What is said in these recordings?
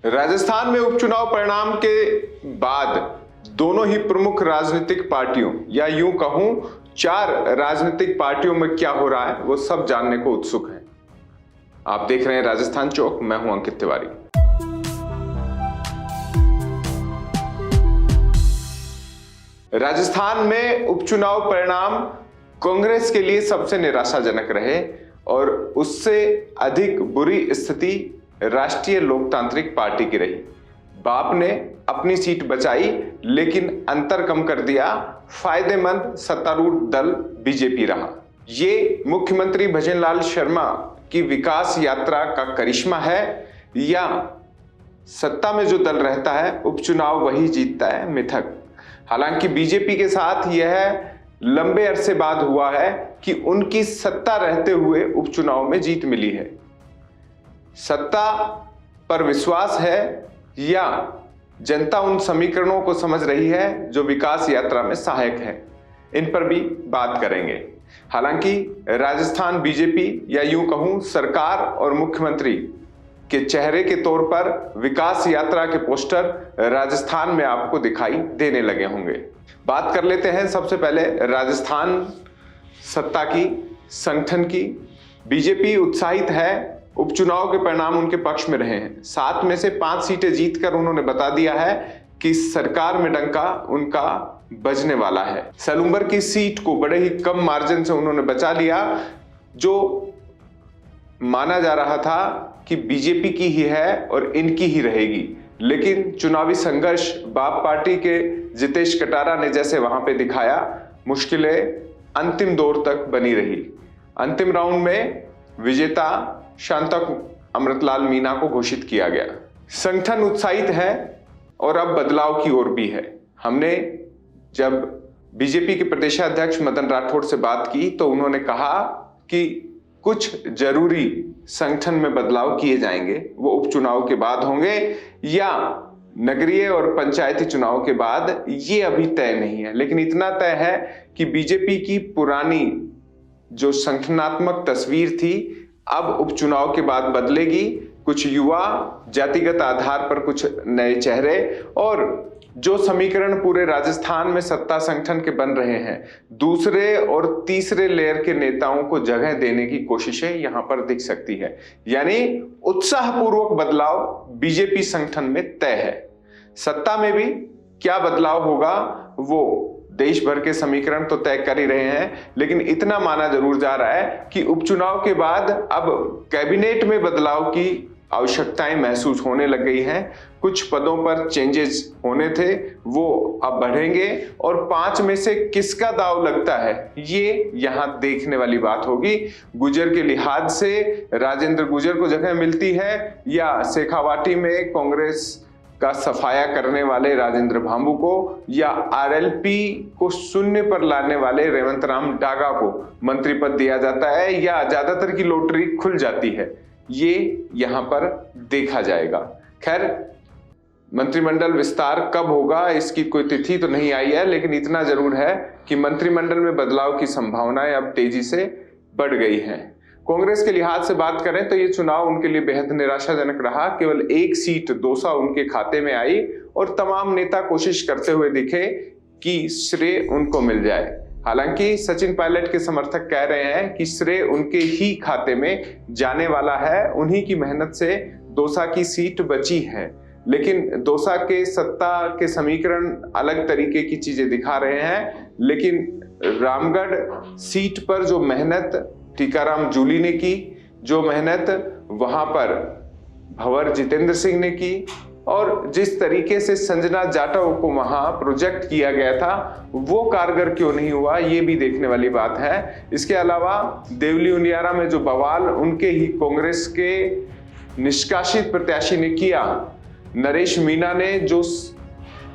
राजस्थान में उपचुनाव परिणाम के बाद दोनों ही प्रमुख राजनीतिक पार्टियों या यूं कहूं 4 राजनीतिक पार्टियों में क्या हो रहा है वो सब जानने को उत्सुक हैं। आप देख रहे हैं राजस्थान चौक, मैं हूं अंकित तिवारी। राजस्थान में उपचुनाव परिणाम कांग्रेस के लिए सबसे निराशाजनक रहे और उससे अधिक बुरी स्थिति राष्ट्रीय लोकतांत्रिक पार्टी की रही। बाप ने अपनी सीट बचाई लेकिन अंतर कम कर दिया। फायदेमंद सत्तारूढ़ दल बीजेपी रहा। ये मुख्यमंत्री भजनलाल शर्मा की विकास यात्रा का करिश्मा है या सत्ता में जो दल रहता है उपचुनाव वही जीतता है मिथक। हालांकि बीजेपी के साथ यह लंबे अरसे बाद हुआ है कि उनकी सत्ता रहते हुए उपचुनाव में जीत मिली है। सत्ता पर विश्वास है या जनता उन समीकरणों को समझ रही है जो विकास यात्रा में सहायक है, इन पर भी बात करेंगे। हालांकि राजस्थान बीजेपी या यूं कहूं सरकार और मुख्यमंत्री के चेहरे के तौर पर विकास यात्रा के पोस्टर राजस्थान में आपको दिखाई देने लगे होंगे। बात कर लेते हैं सबसे पहले राजस्थान सत्ता की, संगठन की। बीजेपी उत्साहित है, उपचुनाव के परिणाम उनके पक्ष में रहे हैं। 7 में से 5 सीटें जीतकर उन्होंने बता दिया है कि सरकार में डंका उनका बजने वाला है। सलूंबर की सीट को बड़े ही कम मार्जिन से उन्होंने बचा लिया, जो माना जा रहा था कि बीजेपी की ही है और इनकी ही रहेगी। लेकिन चुनावी संघर्ष बाप पार्टी के जितेश कटारा ने जैसे वहां पे दिखाया, मुश्किलें अंतिम दौर तक बनी रही। अंतिम राउंड में विजेता शांता अमृतलाल मीणा को घोषित किया गया। संगठन उत्साहित है और अब बदलाव की ओर भी है। हमने जब बीजेपी के प्रदेशाध्यक्ष मदन राठौड़ से बात की तो उन्होंने कहा कि कुछ जरूरी संगठन में बदलाव किए जाएंगे, वो उपचुनाव के बाद होंगे या नगरीय और पंचायती चुनाव के बाद, ये अभी तय नहीं है। लेकिन इतना तय है कि बीजेपी की पुरानी जो संगठनात्मक तस्वीर थी अब उपचुनाव के बाद बदलेगी। कुछ युवा, जातिगत आधार पर कुछ नए चेहरे और जो समीकरण पूरे राजस्थान में सत्ता संगठन के बन रहे हैं, दूसरे और तीसरे लेयर के नेताओं को जगह देने की कोशिशें यहां पर दिख सकती है। यानी उत्साहपूर्वक बदलाव बीजेपी संगठन में तय है। सत्ता में भी क्या बदलाव होगा वो देश भर के समीकरण तो तय कर ही रहे हैं, लेकिन इतना माना जरूर जा रहा है कि उपचुनाव के बाद अब कैबिनेट में बदलाव की आवश्यकताएं महसूस होने लग गई हैं। कुछ पदों पर चेंजेस होने थे वो अब बढ़ेंगे और 5 में से किसका दाव लगता है ये यहां देखने वाली बात होगी। गुर्जर के लिहाज से राजेंद्र गुर्जर को जगह मिलती है या शेखावाटी में कांग्रेस का सफाया करने वाले राजेंद्र भांबू को या आरएलपी को शून्य पर लाने वाले रेवंत राम डागा को मंत्री पद दिया जाता है या ज्यादातर की लॉटरी खुल जाती है, ये यहां पर देखा जाएगा। खैर, मंत्रिमंडल विस्तार कब होगा इसकी कोई तिथि तो नहीं आई है, लेकिन इतना जरूर है कि मंत्रिमंडल में बदलाव की संभावनाएं अब तेजी से बढ़ गई हैं। कांग्रेस के लिहाज से बात करें तो ये चुनाव उनके लिए बेहद निराशाजनक रहा। केवल 1 सीट दौसा उनके खाते में आई और तमाम नेता कोशिश करते हुए दिखे कि श्रेय उनको मिल जाए। हालांकि सचिन पायलट के समर्थक कह रहे हैं कि श्रेय उनके ही खाते में जाने वाला है, उन्हीं की मेहनत से दौसा की सीट बची है। लेकिन दौसा के सत्ता के समीकरण अलग तरीके की चीजें दिखा रहे हैं। लेकिन रामगढ़ सीट पर जो मेहनत टीकाराम जूली ने की, जो मेहनत वहां पर भंवर जितेंद्र सिंह ने की और जिस तरीके से संजना जाटव को वहां प्रोजेक्ट किया गया था वो कारगर क्यों नहीं हुआ, ये भी देखने वाली बात है। इसके अलावा देवली उनियारा में जो बवाल उनके ही कांग्रेस के निष्कासित प्रत्याशी ने किया, नरेश मीणा ने जो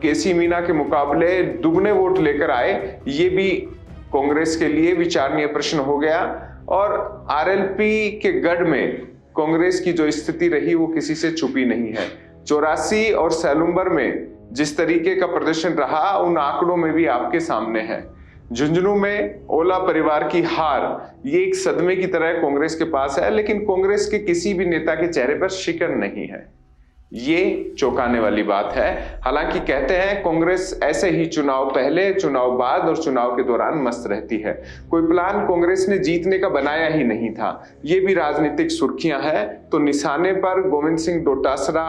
केसी मीणा के मुकाबले दुगने वोट लेकर आए, ये भी कांग्रेस के लिए विचारणीय प्रश्न हो गया। और आरएलपी के गढ़ में कांग्रेस की जो स्थिति रही वो किसी से छुपी नहीं है। 84 और सलूंबर में जिस तरीके का प्रदर्शन रहा उन आंकड़ों में भी आपके सामने है। झुंझुनू में ओला परिवार की हार, ये एक सदमे की तरह कांग्रेस के पास है, लेकिन कांग्रेस के किसी भी नेता के चेहरे पर शिकन नहीं है। ये चौंकाने वाली बात है। हालांकि कहते हैं कांग्रेस ऐसे ही चुनाव पहले, चुनाव बाद और चुनाव के दौरान मस्त रहती है। कोई प्लान कांग्रेस ने जीतने का बनाया ही नहीं था। ये भी राजनीतिक सुर्खियां हैं। तो निशाने पर गोविंद सिंह डोटासरा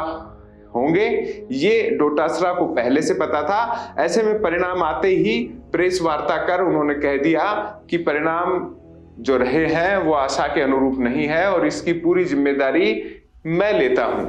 होंगे, ये डोटासरा को पहले से पता था। ऐसे में परिणाम आते ही प्रेस वार्ता कर उन्होंने कह दिया कि परिणाम जो रहे हैं वो आशा के अनुरूप नहीं है और इसकी पूरी जिम्मेदारी मैं लेता हूं।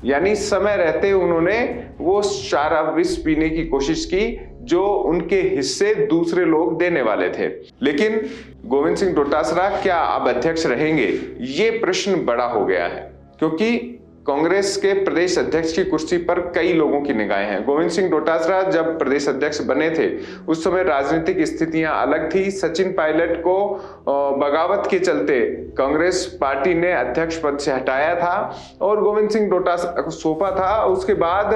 यानी समय रहते उन्होंने वो सारा विष पीने की कोशिश की जो उनके हिस्से दूसरे लोग देने वाले थे। लेकिन गोविंद सिंह डोटासरा क्या अब अध्यक्ष रहेंगे, ये प्रश्न बड़ा हो गया है, क्योंकि कांग्रेस के प्रदेश अध्यक्ष की कुर्सी पर कई लोगों की निगाहें हैं। गोविंद सिंह डोटासरा जब प्रदेश अध्यक्ष बने थे उस समय राजनीतिक स्थितियां अलग थी। सचिन पायलट को बगावत के चलते कांग्रेस पार्टी ने अध्यक्ष पद से हटाया था और गोविंद सिंह डोटासरा को सौंपा था। उसके बाद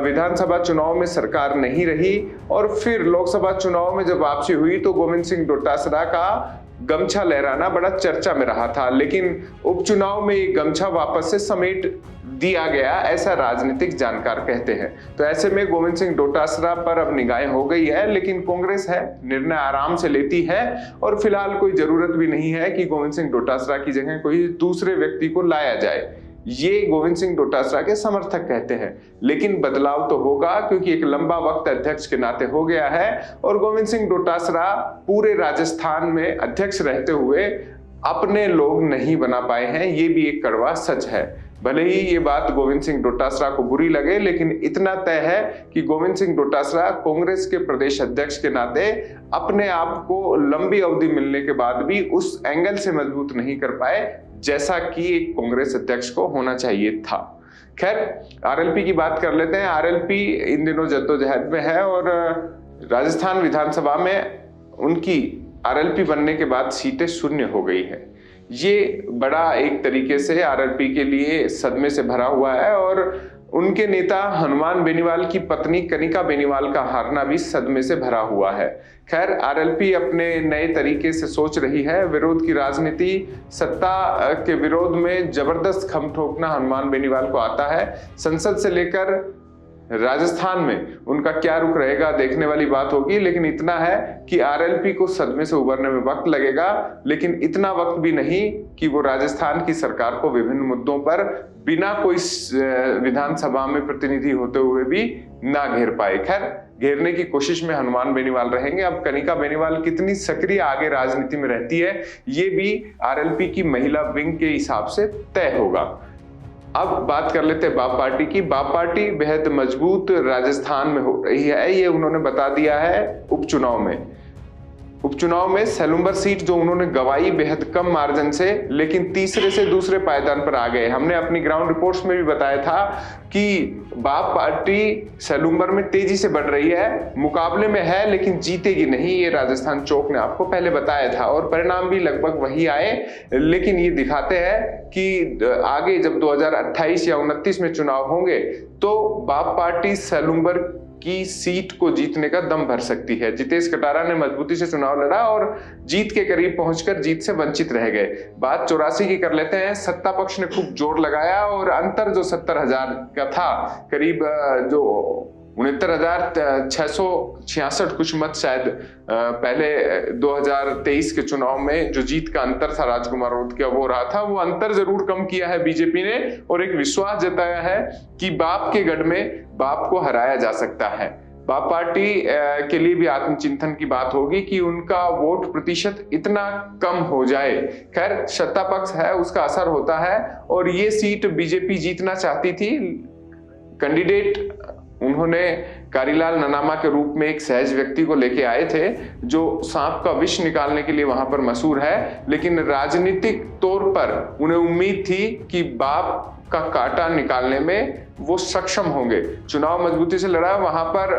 विधानसभा चुनाव में सरकार नहीं रही और फिर लोकसभा चुनाव में जब वापसी हुई तो गोविंद सिंह डोटासरा का गमछा लहराना बड़ा चर्चा में रहा था। लेकिन उपचुनाव में ये गमछा वापस से समेट दिया गया, ऐसा राजनीतिक जानकार कहते हैं। तो ऐसे में गोविंद सिंह डोटासरा पर अब निगाहें हो गई है, लेकिन कांग्रेस है निर्णय आराम से लेती है और फिलहाल कोई जरूरत भी नहीं है कि गोविंद सिंह डोटासरा की जगह कोई दूसरे व्यक्ति को लाया जाए, ये गोविंद सिंह डोटासरा के समर्थक कहते हैं। लेकिन बदलाव तो होगा, क्योंकि एक लंबा वक्त अध्यक्ष के नाते हो गया है और गोविंद सिंह डोटासरा पूरे राजस्थान में अध्यक्ष रहते हुए अपने लोग नहीं बना पाए हैं, ये भी एक कड़वा सच है। भले ही ये बात गोविंद सिंह डोटासरा को बुरी लगे, लेकिन इतना तय है कि गोविंद सिंह डोटासरा कांग्रेस के प्रदेश अध्यक्ष के नाते अपने आप को लंबी अवधि मिलने के बाद भी उस एंगल से मजबूत नहीं कर पाए जैसा कि एक कांग्रेस अध्यक्ष को होना चाहिए था। खैर, आरएलपी की बात कर लेते हैं। आरएलपी इन दिनों जद्दोजहद में है और राजस्थान विधानसभा में उनकी आरएलपी बनने के बाद सीटें शून्य हो गई है। ये बड़ा एक तरीके से आरएलपी के लिए सदमे से भरा हुआ है और उनके नेता हनुमान बेनीवाल की पत्नी कनिका बेनीवाल का हारना भी सदमे से भरा हुआ है। खैर, आरएलपी अपने नए तरीके से सोच रही है। विरोध की राजनीति, सत्ता के विरोध में जबरदस्त खम ठोकना हनुमान बेनीवाल को आता है। संसद से लेकर राजस्थान में उनका क्या रुख रहेगा देखने वाली बात होगी, लेकिन इतना है कि आरएलपी को सदमे से उबरने में वक्त लगेगा, लेकिन इतना वक्त भी नहीं कि वो राजस्थान की सरकार को विभिन्न मुद्दों पर बिना कोई विधानसभा में प्रतिनिधि होते हुए भी ना घेर पाए। खैर, घेरने की कोशिश में हनुमान बेनीवाल रहेंगे। अब कनिका बेनीवाल कितनी सक्रिय आगे राजनीति में रहती है, ये भी आरएलपी की महिला विंग के हिसाब से तय होगा। अब बात कर लेते हैं बाप पार्टी की। बाप पार्टी बेहद मजबूत राजस्थान में हो रही है, ये उन्होंने बता दिया है उपचुनाव में सेलुम्बर सीट जो उन्होंने गवाई बेहद कम मार्जिन से, लेकिन तीसरे से दूसरे पायदान पर आ गए। हमने अपनी ग्राउंड रिपोर्ट्स में भी बताया था कि बाप पार्टी सेलुम्बर में तेजी से बढ़ रही है, मुकाबले में है लेकिन जीतेगी नहीं, ये राजस्थान चौक ने आपको पहले बताया था और परिणाम भी लगभग वही आए। लेकिन ये दिखाते हैं कि आगे जब 2028 या 29 में चुनाव होंगे तो बाप पार्टी सेलुम्बर की सीट को जीतने का दम भर सकती है। जितेश कटारा ने मजबूती से चुनाव लड़ा और जीत के करीब पहुंचकर जीत से वंचित रह गए। बात 84 की कर लेते हैं। सत्ता पक्ष ने खूब जोर लगाया और अंतर जो 70,000 का था, करीब जो 69,666 कुछ मत शायद पहले 2023 के चुनाव में जो जीत का अंतर था राजकुमार राउत का वो रहा था, वो अंतर जरूर कम किया है बीजेपी ने और एक विश्वास जताया है कि बाप के गढ़ में बाप को हराया जा सकता है। बाप पार्टी के लिए भी आत्मचिंतन की बात होगी कि उनका वोट प्रतिशत इतना कम हो जाए। खैर, सत्ता पक्ष है उसका असर होता है और ये सीट बीजेपी जीतना चाहती थी। कैंडिडेट उन्होंने कारीलाल ननामा के रूप में एक सहज व्यक्ति को लेके आए थे जो सांप का विष निकालने के लिए वहां पर मशहूर है, लेकिन राजनीतिक तौर पर उन्हें उम्मीद थी कि बाप का कांटा निकालने में वो सक्षम होंगे। चुनाव मजबूती से लड़ा, वहां पर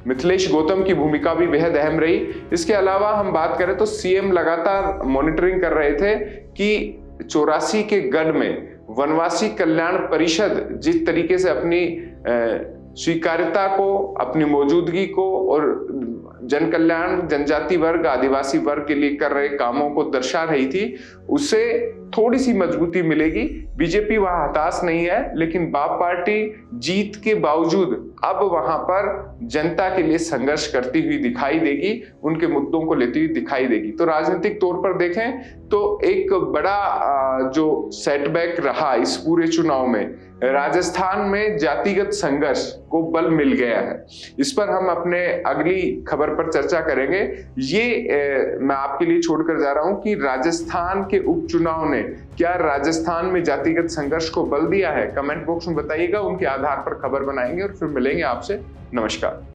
मिथिलेश गौतम की भूमिका भी बेहद अहम रही। इसके अलावा हम बात करें तो सीएम लगातार मॉनिटरिंग कर रहे थे कि 84 के गढ़ में वनवासी कल्याण परिषद जिस तरीके से अपनी स्वीकार्यता को, अपनी मौजूदगी को और जन कल्याण, जनजाति वर्ग, आदिवासी वर्ग के लिए कर रहे कामों को दर्शा रही थी, उसे थोड़ी सी मजबूती मिलेगी। बीजेपी वहां हताश नहीं है, लेकिन बाप पार्टी जीत के बावजूद अब वहां पर जनता के लिए संघर्ष करती हुई दिखाई देगी, उनके मुद्दों को लेती हुई दिखाई देगी। तो राजनीतिक तौर पर देखें तो एक बड़ा जो सेटबैक रहा इस पूरे चुनाव में, राजस्थान में जातिगत संघर्ष को बल मिल गया है। इस पर हम अपने अगली खबर पर चर्चा करेंगे। ये मैं आपके लिए छोड़कर जा रहा हूं कि राजस्थान के उपचुनाव ने क्या राजस्थान में जातिगत संघर्ष को बल दिया है। कमेंट बॉक्स में बताइएगा, उनके आधार पर खबर बनाएंगे और फिर मिलेंगे आपसे। नमस्कार।